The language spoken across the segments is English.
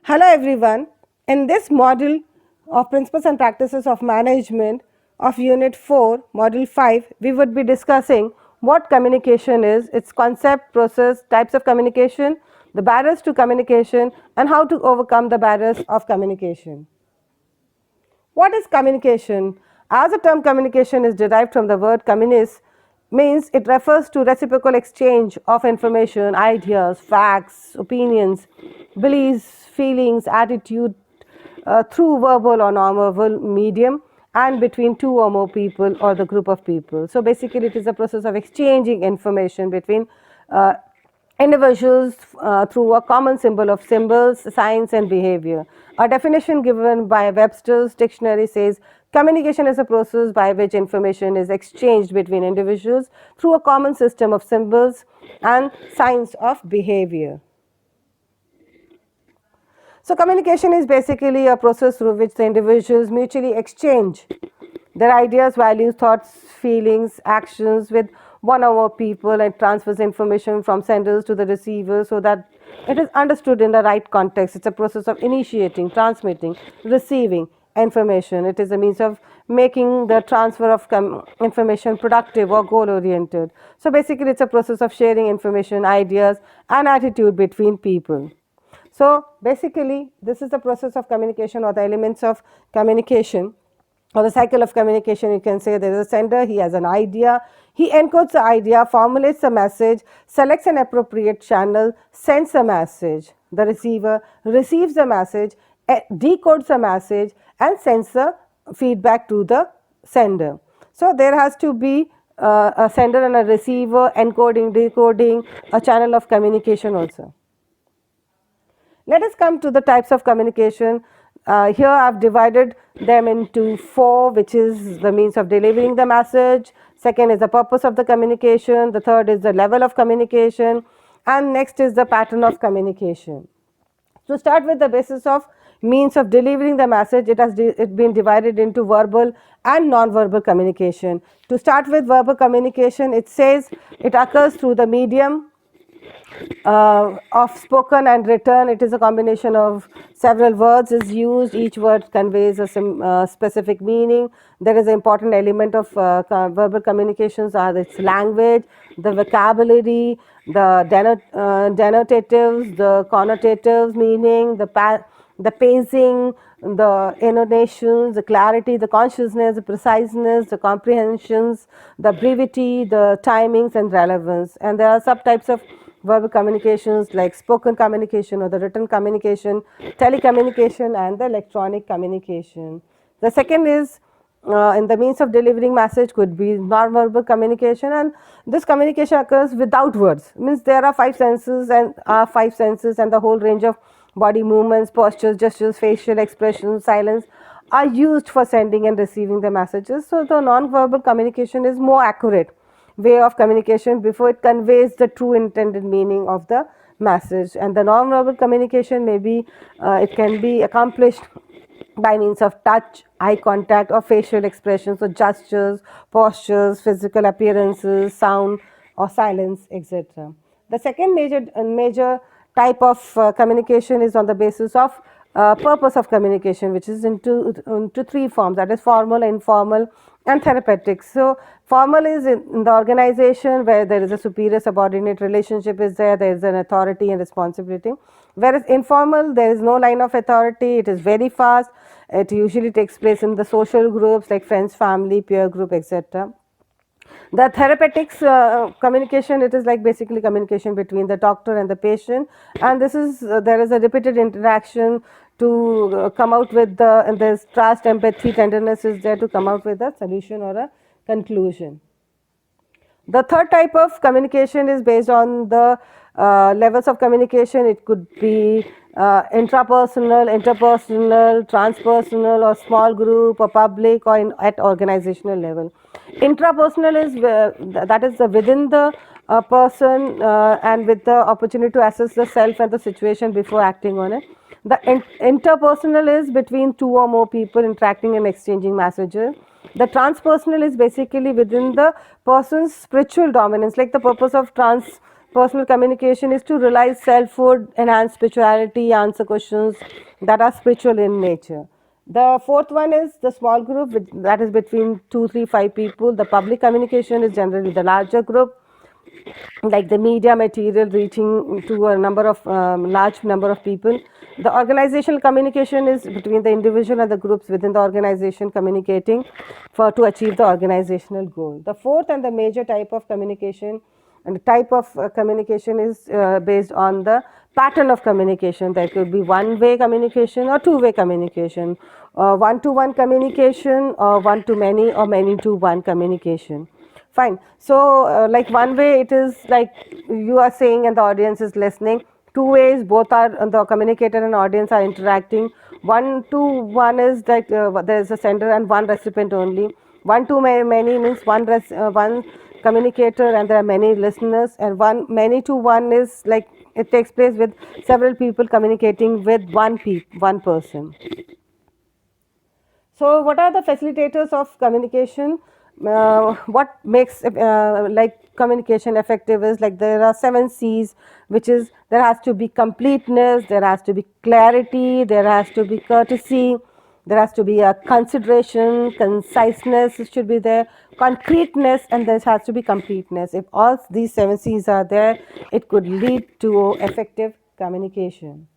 Hello everyone. In this module of Principles and Practices of Management of Unit 4, Module 5, we would be discussing what communication is, its concept, process, types of communication, the barriers to communication, and how to overcome the barriers of communication. What is communication? As the term communication is derived from the word communis, means it refers to reciprocal exchange of information, ideas, facts, opinions, beliefs, feelings, attitude through verbal or non-verbal medium and between two or more people or the group of people. So basically it is a process of exchanging information between individuals through a common symbol of symbols, signs and behavior. A definition given by Webster's dictionary says communication is a process by which information is exchanged between individuals through a common system of symbols and signs of behavior. So communication is basically a process through which the individuals mutually exchange their ideas, values, thoughts, feelings, actions with one or more people and transfers information from senders to the receiver so that it is understood in the right context. It's a process of initiating, transmitting, receiving information. It is a means of making the transfer of information productive or goal oriented. So basically it's a process of sharing information, ideas and attitude between people. So basically this is the process of communication or the elements of communication or the cycle of communication. You can say there is a sender, he has an idea, he encodes the idea, formulates a message, selects an appropriate channel, sends a message. The receiver receives the message, decodes the message and sends the feedback to the sender. So there has to be a sender and a receiver, encoding, decoding, a channel of communication also. Let us come to the types of communication. Here I have divided them into 4, which is the means of delivering the message. Second is the purpose of the communication. The third is the level of communication. And next is the pattern of communication. To start with the basis of means of delivering the message, it has been divided into verbal and non-verbal communication. To start with verbal communication, it says it occurs through the medium of spoken and written. It is a combination of several words is used. Each word conveys a specific meaning. There is an important element of verbal communications are its language, the vocabulary, the denotatives, the connotatives meaning, the pacing, the intonations, the clarity, the consciousness, the preciseness, the comprehensions, the brevity, the timings and relevance. And there are subtypes of verbal communications like spoken communication or the written communication, telecommunication and the electronic communication. The second is in the means of delivering message could be non-verbal communication, and this communication occurs without words. Means there are 5 senses and the whole range of body movements, postures, gestures, facial expressions, silence are used for sending and receiving the messages. So the non-verbal communication is more accurate way of communication before it conveys the true intended meaning of the message. And the non-verbal communication may be it can be accomplished by means of touch, eye contact or facial expressions or gestures, postures, physical appearances, sound or silence, etc. The second major type of communication is on the basis of purpose of communication, which is into 3 forms, that is formal, informal and therapeutic. So formal is in the organization where there is a superior subordinate relationship is there is an authority and responsibility, whereas informal there is no line of authority, it is very fast, it usually takes place in the social groups like friends, family, peer group, etc. The therapeutics communication, it is like basically communication between the doctor and the patient, and this is there is a repeated interaction to come out with and there's trust, empathy, tenderness is there to come out with a solution or a conclusion. The third type of communication is based on the levels of communication. It could be intrapersonal, interpersonal, transpersonal or small group or public or at organizational level. Intrapersonal is that is within the person and with the opportunity to assess the self and the situation before acting on it. The interpersonal is between 2 or more people interacting and exchanging messages. The transpersonal is basically within the person's spiritual dominance, like the purpose of personal communication is to realize selfhood, enhance spirituality, answer questions that are spiritual in nature. The fourth one is the small group, that is between 2, 3, 5 people. The public communication is generally the larger group, like the media material reaching to a number of large number of people. The organizational communication is between the individual and the groups within the organization communicating for to achieve the organizational goal. The fourth and the major type of communication, and the type of communication is based on the pattern of communication. There could be one-way communication or two-way communication, one-to-one communication, or one-to-many or many-to-one communication. Fine. So, like one way it is like you are saying and the audience is listening. Two ways, both are the communicator and audience are interacting. One to one is that there is a sender and one recipient only. One to many means one communicator and there are many listeners, and one many to one is like it takes place with several people communicating with one person. So, what are the facilitators of communication? What makes like communication effective is like there are 7 C's, which is there has to be completeness, there has to be clarity, there has to be courtesy, there has to be a consideration, conciseness should be there, concreteness, and there has to be completeness. If all these 7 C's are there, it could lead to effective communication.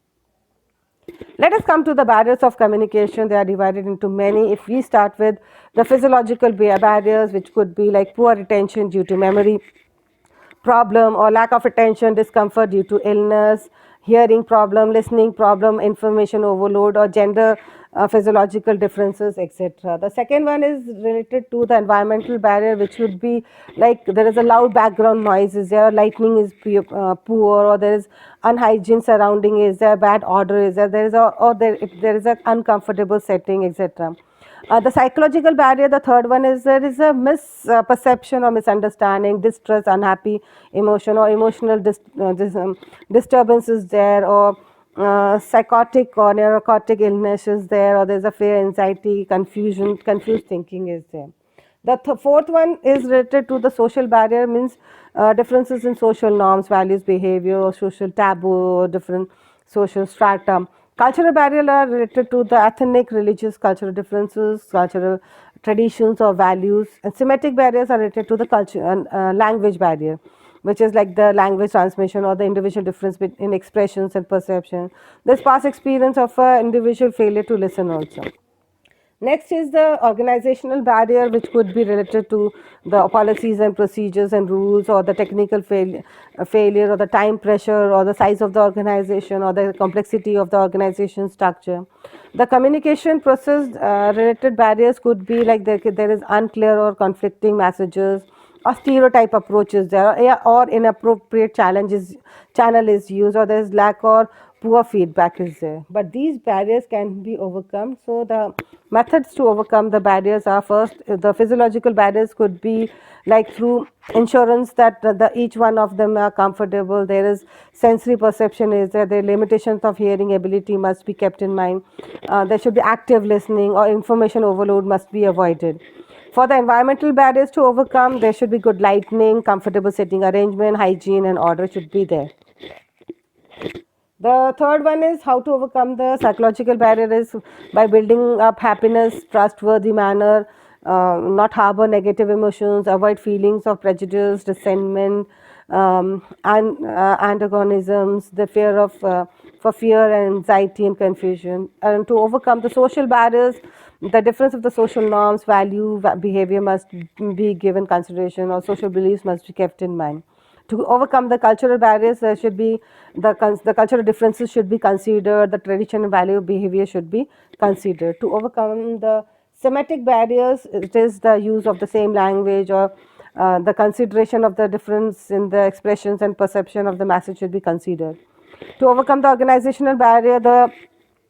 Let us come to the barriers of communication. They are divided into many. If we start with the physiological barriers, which could be like poor retention due to memory problem or lack of attention, discomfort due to illness, hearing problem, listening problem, information overload, or gender physiological differences, etc. The second one is related to the environmental barrier, which would be like there is a loud background noise, is there, lighting is poor, or there is unhygiene surrounding, is there bad odor, is there is a, or there if there is an uncomfortable setting, etc. The psychological barrier, the third one is there is a misperception or misunderstanding, distress, unhappy emotion, or emotional disturbance is there, or psychotic or neurotic illness is there, or there's a fear, anxiety, confusion, confused thinking is there. The fourth one is related to the social barrier, means differences in social norms, values, behavior, social taboo, different social strata. Cultural barriers are related to the ethnic, religious, cultural differences, cultural traditions or values. And semantic barriers are related to the culture and language barrier, which is like the language transmission or the individual difference in expressions and perception. There's past experience of individual failure to listen also. Next is the organizational barrier, which could be related to the policies and procedures and rules, or the technical failure, or the time pressure, or the size of the organization, or the complexity of the organization structure. The communication process related barriers could be like there is unclear or conflicting messages, or stereotype approaches there, or inappropriate channel is used, or there is lack or poor feedback is there. But these barriers can be overcome. So the methods to overcome the barriers are, first the physiological barriers could be like through insurance that each one of them are comfortable. There is sensory perception is there, the limitations of hearing ability must be kept in mind. There should be active listening, or information overload must be avoided. For the environmental barriers to overcome, there should be good lighting, comfortable sitting arrangement, hygiene and order should be there. The third one is how to overcome the psychological barrier is by building up happiness, trustworthy manner, not harbor negative emotions, avoid feelings of prejudice, resentment, and antagonisms, the fear of for fear and anxiety and confusion. And to overcome the social barriers, the difference of the social norms, value, behavior must be given consideration, or social beliefs must be kept in mind. To overcome the cultural barriers, there should be the cultural differences should be considered, the tradition and value behavior should be considered. To overcome the semantic barriers, it is the use of the same language, or the consideration of the difference in the expressions and perception of the message should be considered. To overcome the organizational barrier, the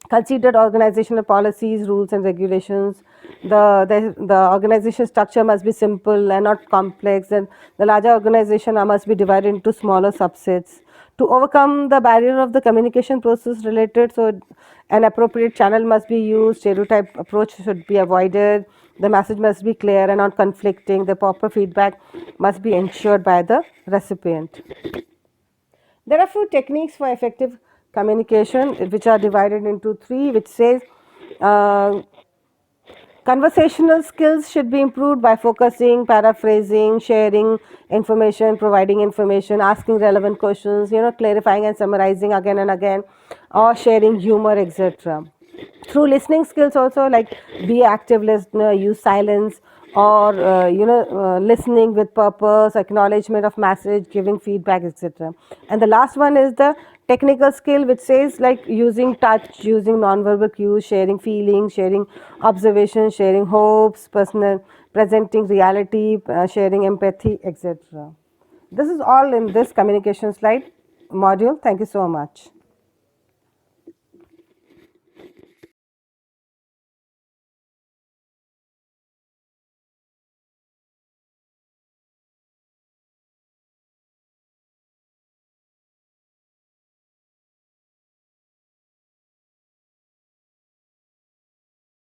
considered organizational policies, rules and regulations. The organization structure must be simple and not complex, and the larger organization must be divided into smaller subsets. To overcome the barrier of the communication process related, so an appropriate channel must be used, stereotype approach should be avoided, the message must be clear and not conflicting, the proper feedback must be ensured by the recipient. There are few techniques for effective communication which are divided into three, which says uh, conversational skills should be improved by focusing, paraphrasing, sharing information, providing information, asking relevant questions, clarifying and summarizing again and again, or sharing humor, etc. Through listening skills also, like be active listener, use silence, or listening with purpose, acknowledgement of message, giving feedback, etc. And the last one is the technical skill, which says like using touch, using nonverbal cues, sharing feelings, sharing observations, sharing hopes, personal presenting reality, sharing empathy, etc. This is all in this communication slide module. Thank you so much.